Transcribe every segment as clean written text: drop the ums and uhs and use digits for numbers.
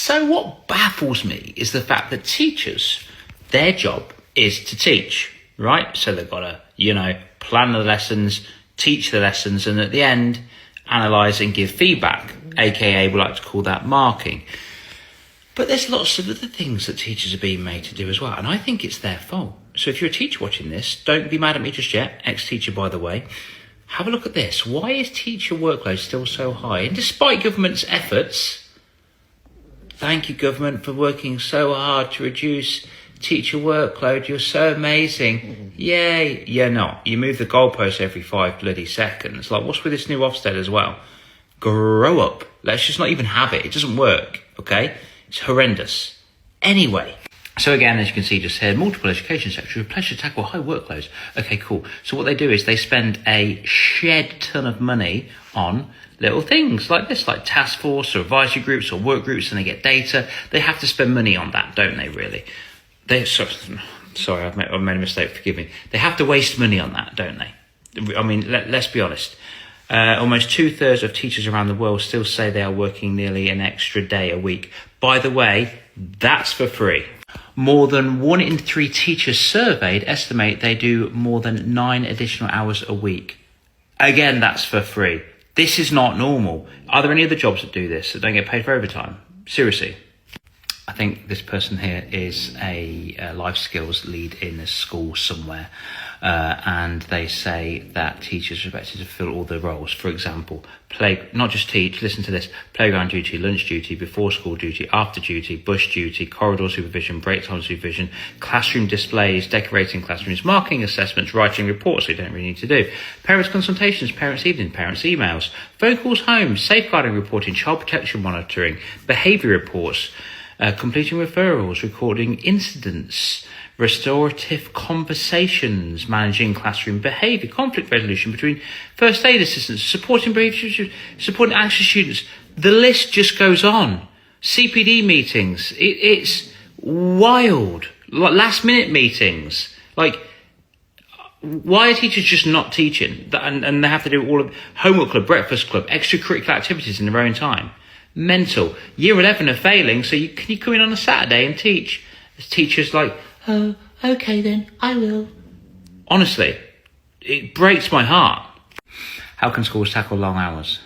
So what baffles me is the fact that teachers, their job is to teach, right? So they've got to, plan the lessons, teach the lessons, and at the end, analyse and give feedback, aka we like to call that marking. But there's lots of other things that teachers are being made to do as well, and I think it's their fault. So if you're a teacher watching this, don't be mad at me just yet, ex-teacher by the way. Have a look at this. Why is teacher workload still so high? And despite government's efforts, thank you government for working so hard to reduce teacher workload. You're so amazing. Yay. You're not. You move the goalposts every 5 bloody seconds. Like, what's with this new Ofsted as well? Grow up. Let's just not even have it. It doesn't work, okay? It's horrendous. Anyway. So again, as you can see just here, multiple education sectors with pleasure to tackle high workloads. Okay, cool. So what they do is they spend a shed ton of money on little things like this, like task force or advisory groups or work groups, and they get data. They have to spend money on that, don't they, really? Sorry, I've made a mistake, forgive me. They have to waste money on that, don't they? I mean, let's be honest. Almost 2/3 of teachers around the world still say they are working nearly an extra day a week. By the way, that's for free. More than 1 in 3 teachers surveyed estimate they do more than 9 additional hours a week. Again, that's for free. This is not normal. Are there any other jobs that do this, that don't get paid for overtime? Seriously. I think this person here is a life skills lead in a school somewhere, and they say that teachers are expected to fill all the roles. For example, not just teach, listen to this: playground duty, lunch duty, before school duty, after duty, bus duty, corridor supervision, break time supervision, classroom displays, decorating classrooms, marking assessments, writing reports they don't really need to do, parents consultations, parents evening, parents emails, phone calls home, safeguarding reporting, child protection monitoring, behaviour reports, completing referrals, recording incidents, restorative conversations, managing classroom behaviour, conflict resolution between first aid assistants, supporting anxious students. The list just goes on. CPD meetings, it's wild. Last minute meetings. Like, why are teachers just not teaching? And they have to do all of homework club, breakfast club, extracurricular activities in their own time. Mental. Year 11 are failing, so can you come in on a Saturday and teach? The teacher's like, oh, okay then, I will. Honestly, it breaks my heart. How can schools tackle long hours?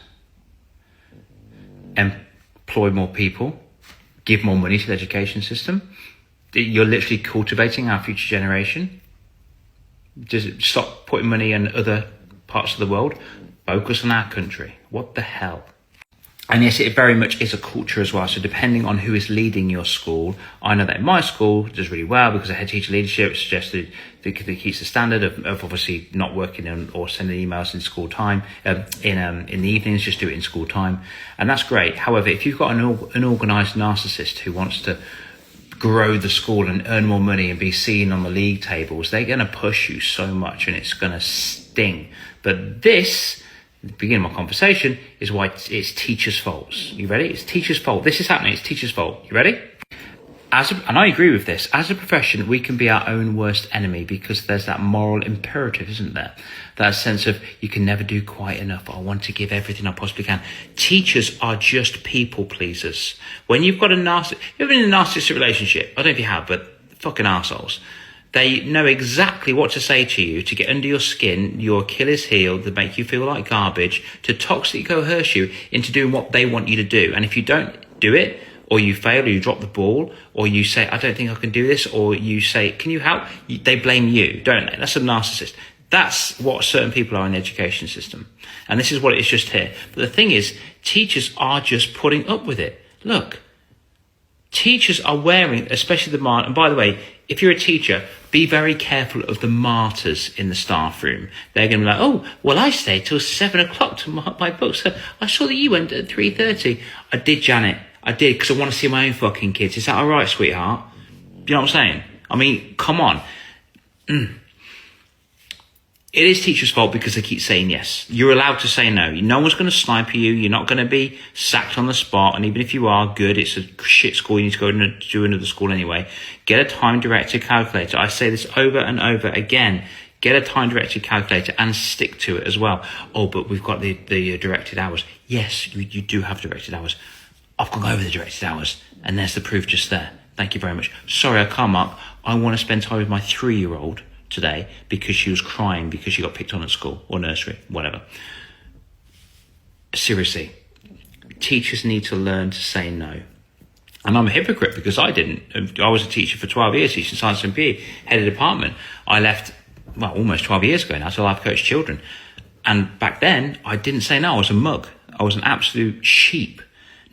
Employ more people, give more money to the education system. You're literally cultivating our future generation. Just stop putting money in other parts of the world. Focus on our country. What the hell? And yes, it very much is a culture as well. So depending on who is leading your school, I know that in my school it does really well because the head teacher leadership suggested that it keeps the standard of obviously not working or sending emails in school time, in the evenings, just do it in school time. And that's great. However, if you've got an organised narcissist who wants to grow the school and earn more money and be seen on the league tables, they're going to push you so much and it's going to sting. But this, at the beginning of my conversation, is why it's teachers' faults. You ready? It's teachers' fault. This is happening. It's teachers' fault. You ready? And I agree with this. As a profession, we can be our own worst enemy because there's that moral imperative, isn't there? That sense of you can never do quite enough. I want to give everything I possibly can. Teachers are just people pleasers. When you've got you've been in a narcissistic relationship, I don't know if you have, but fucking arseholes. They know exactly what to say to you to get under your skin, your Achilles heel, to make you feel like garbage, to toxically coerce you into doing what they want you to do. And if you don't do it, or you fail, or you drop the ball, or you say, I don't think I can do this, or you say, can you help? They blame you, don't they? That's a narcissist. That's what certain people are in the education system. And this is what it is just here. But the thing is, teachers are just putting up with it. Look, teachers are wearing, especially the and by the way, if you're a teacher, be very careful of the martyrs in the staff room. They're going to be like, oh, well, I stayed till 7 o'clock to mark my books. I saw that you went at 3:30. I did, Janet. I did, because I want to see my own fucking kids. Is that all right, sweetheart? You know what I'm saying? I mean, come on. It is teachers' fault because they keep saying yes. You're allowed to say no. No one's going to sniper you. You're not going to be sacked on the spot. And even if you are, good, it's a shit school. You need to go to another school anyway. Get a time-directed calculator. I say this over and over again. Get a time-directed calculator and stick to it as well. Oh, but we've got the directed hours. Yes, you do have directed hours. I've gone over the directed hours, and there's the proof just there. Thank you very much. Sorry, I can't, Mark. I want to spend time with my 3-year-old today because she was crying because she got picked on at school or nursery, whatever. Seriously, teachers need to learn to say no. And I'm a hypocrite because I didn't. I was a teacher for 12 years, teaching science and PE, head of department. I left, almost 12 years ago now to life coach children. And back then, I didn't say no. I was a mug. I was an absolute sheep.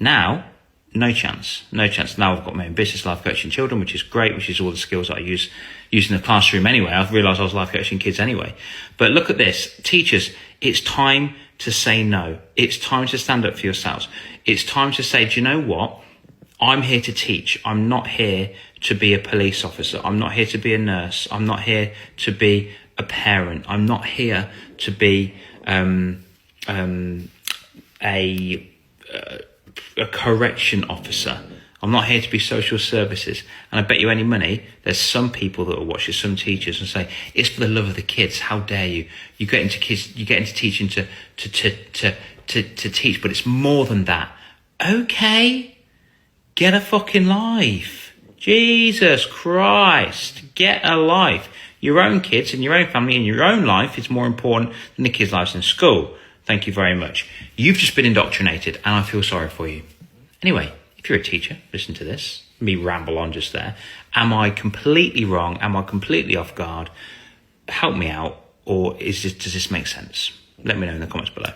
Now, no chance. No chance. Now I've got my own business, life coaching children, which is great, which is all the skills that I use in the classroom anyway. I've realised I was life coaching kids anyway. But look at this. Teachers, it's time to say no. It's time to stand up for yourselves. It's time to say, do you know what? I'm here to teach. I'm not here to be a police officer. I'm not here to be a nurse. I'm not here to be a parent. I'm not here to be a correction officer. I'm not here to be social services. And I bet you any money, there's some people that will watch this, some teachers, and say, it's for the love of the kids. How dare you? You get into teaching to teach, but it's more than that. Okay, get a fucking life. Jesus Christ, get a life. Your own kids and your own family and your own life is more important than the kids' lives in school. Thank you very much. You've just been indoctrinated, and I feel sorry for you. Anyway, if you're a teacher, listen to this. Me ramble on just there. Am I completely wrong? Am I completely off guard? Help me out, or does this make sense? Let me know in the comments below.